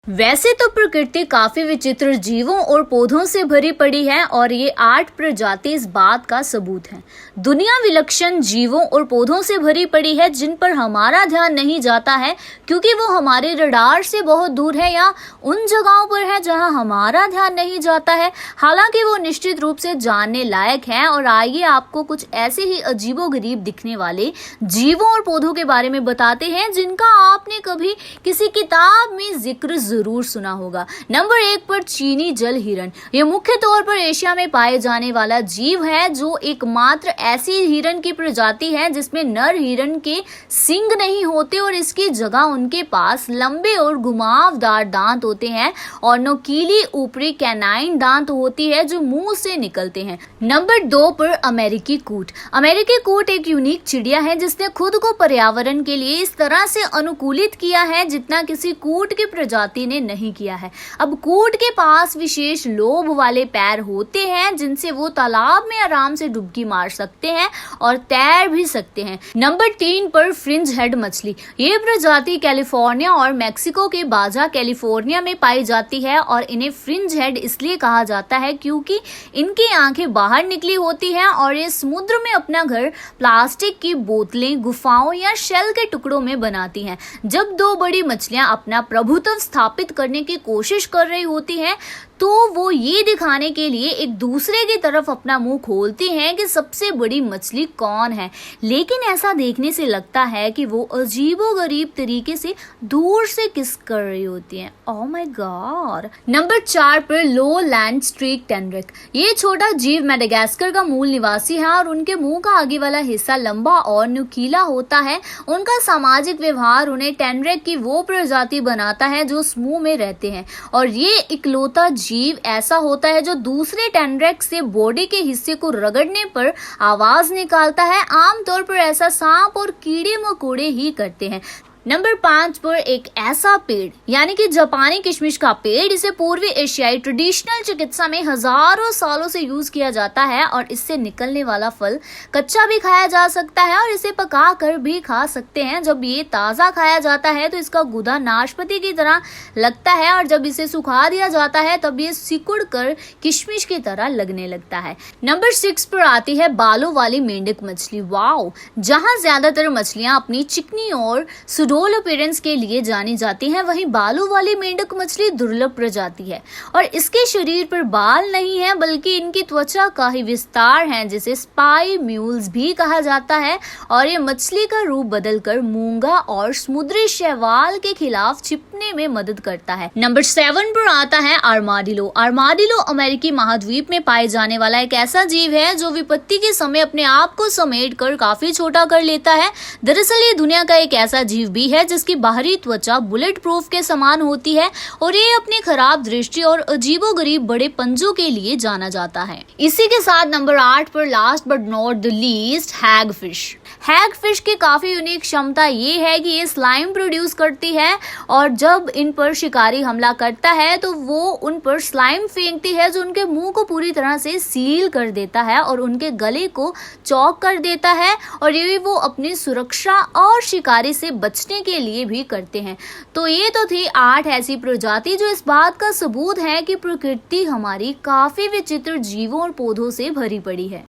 वैसे तो प्रकृति काफी विचित्र जीवों और पौधों से भरी पड़ी है और ये 8 प्रजाति इस बात का सबूत है। दुनिया विलक्षण जीवों और पौधों से भरी पड़ी है जिन पर हमारा ध्यान नहीं जाता है क्योंकि वो हमारे रडार से बहुत दूर है या उन जगहों पर है जहां हमारा ध्यान नहीं जाता है। हालांकि वो निश्चित रूप से जानने लायक है। और आइए आपको कुछ ऐसे ही अजीबोगरीब दिखने वाले जीवों और पौधों के बारे में बताते हैं जिनका आपने कभी किसी किताब में जिक्र जरूर सुना होगा। नंबर 1 पर चीनी जल हिरण। यह मुख्य तौर पर एशिया में पाए जाने वाला जीव है जो एकमात्र ऐसी हिरण की प्रजाति है जिसमें नर हिरण के सींग नहीं होते और इसकी जगह उनके पास लंबे और घुमावदार दांत होते हैं और नुकीली ऊपरी कैनाइन दांत होती है जो मुंह से निकलते हैं। नंबर 2 पर अमेरिकी कूट। अमेरिकी कूट एक यूनिक चिड़िया है जिसने खुद को पर्यावरण के लिए इस तरह से अनुकूलित किया है जितना किसी कूट की प्रजाति ने नहीं किया है। अब कूट के पास विशेष लोब वाले पैर होते हैं जिनसे वो तालाब में आराम से डुबकी मार सकते हैं और तैर भी सकते हैं। नंबर 3 पर फ्रिंज हेड मछली। ये प्रजाति कैलिफोर्निया और मेक्सिको के बाजा कैलिफोर्निया में पाई जाती है और इन्हें फ्रिंज हेड इसलिए कहा जाता है क्योंकि इनकी आंखें बाहर निकली होती हैं और ये समुद्र में अपना घर प्लास्टिक की बोतलें, गुफाओं या शेल के टुकड़ों में बनाती हैं। जब दो बड़ी मछलियां अपना प्रभुत्व स्थापित करने की कोशिश कर रही होती हैं तो वो ये दिखाने के लिए एक दूसरे की तरफ अपना मुंह खोलती हैं कि सबसे बड़ी मछली कौन है, लेकिन ऐसा देखने से लगता है कि वो अजीबोगरीब तरीके से दूर से किस कर रही होती हैं। Oh my God. नंबर 4 पर लो लैंड स्ट्रीक टेनरिक। ये छोटा जीव मेडागास्कर का मूल निवासी है और उनके मुंह का आगे वाला हिस्सा लंबा और नुकीला होता है। उनका सामाजिक व्यवहार उन्हें टेनरिक की वो प्रजाति बनाता है जो समूह में रहते हैं और ये इकलौता जीव ऐसा होता है जो दूसरे टेनरिक से बॉडी के हिस्से को रगड़ने पर आवाज निकालता है। आमतौर पर ऐसा सांप और कीड़े मकोड़े ही करते हैं। नंबर 5 पर एक ऐसा पेड़ यानी कि जापानी किशमिश का पेड़, इसे पूर्वी एशियाई ट्रेडिशनल चिकित्सा में हजारों सालों से यूज किया जाता है और इससे निकलने वाला फल कच्चा भी खाया जा सकता है और इसे पका कर भी खा सकते हैं। जब ये ताजा खाया जाता है तो इसका गुदा नाशपाती की तरह लगता है और जब इसे सुखा दिया जाता है तब ये सिकुड़ कर किशमिश की तरह लगने लगता है। नंबर 6 पर आती है बालों वाली मेंढक मछली। वाओ। जहाँ ज्यादातर मछलियां अपनी चिकनी और अपीयरेंस के लिए जानी जाती हैं, वहीं बालों वाली मेंढक मछली दुर्लभ प्रजाति है और इसके शरीर पर बाल नहीं है बल्कि इनकी त्वचा का ही विस्तार है जिसे स्पाई म्यूल्स भी कहा जाता है और ये मछली का रूप बदलकर मूंगा और समुद्री शैवाल के खिलाफ छिपने में मदद करता है। नंबर 7 पर आता है आर्माडिलो। आर्माडिलो अमेरिकी महाद्वीप में पाए जाने वाला एक ऐसा जीव है जो विपत्ति के समय अपने आप को समेट कर काफी छोटा कर लेता है। दरअसल ये दुनिया का एक ऐसा जीव भी है जिसकी बाहरी त्वचा बुलेट प्रूफ के समान होती है और ये अपनी खराब दृष्टि और अजीबोगरीब बड़े पंजों के लिए जाना जाता है। इसी के साथ नंबर 8 पर last but not the least hagfish. Hagfish की काफी यूनिक क्षमता ये है कि ये स्लाइम प्रोड्यूस करती है और जब इन पर शिकारी हमला करता है तो वो उन पर स्लाइम फेंकती है जो उनके मुंह को पूरी तरह से सील कर देता है और उनके गले को चौक कर देता है और ये वो अपनी सुरक्षा और शिकारी से बचने के लिए भी करते हैं। तो ये तो थी 8 ऐसी प्रजाति जो इस बात का सबूत है कि प्रकृति हमारी काफी विचित्र जीवों और पौधों से भरी पड़ी है।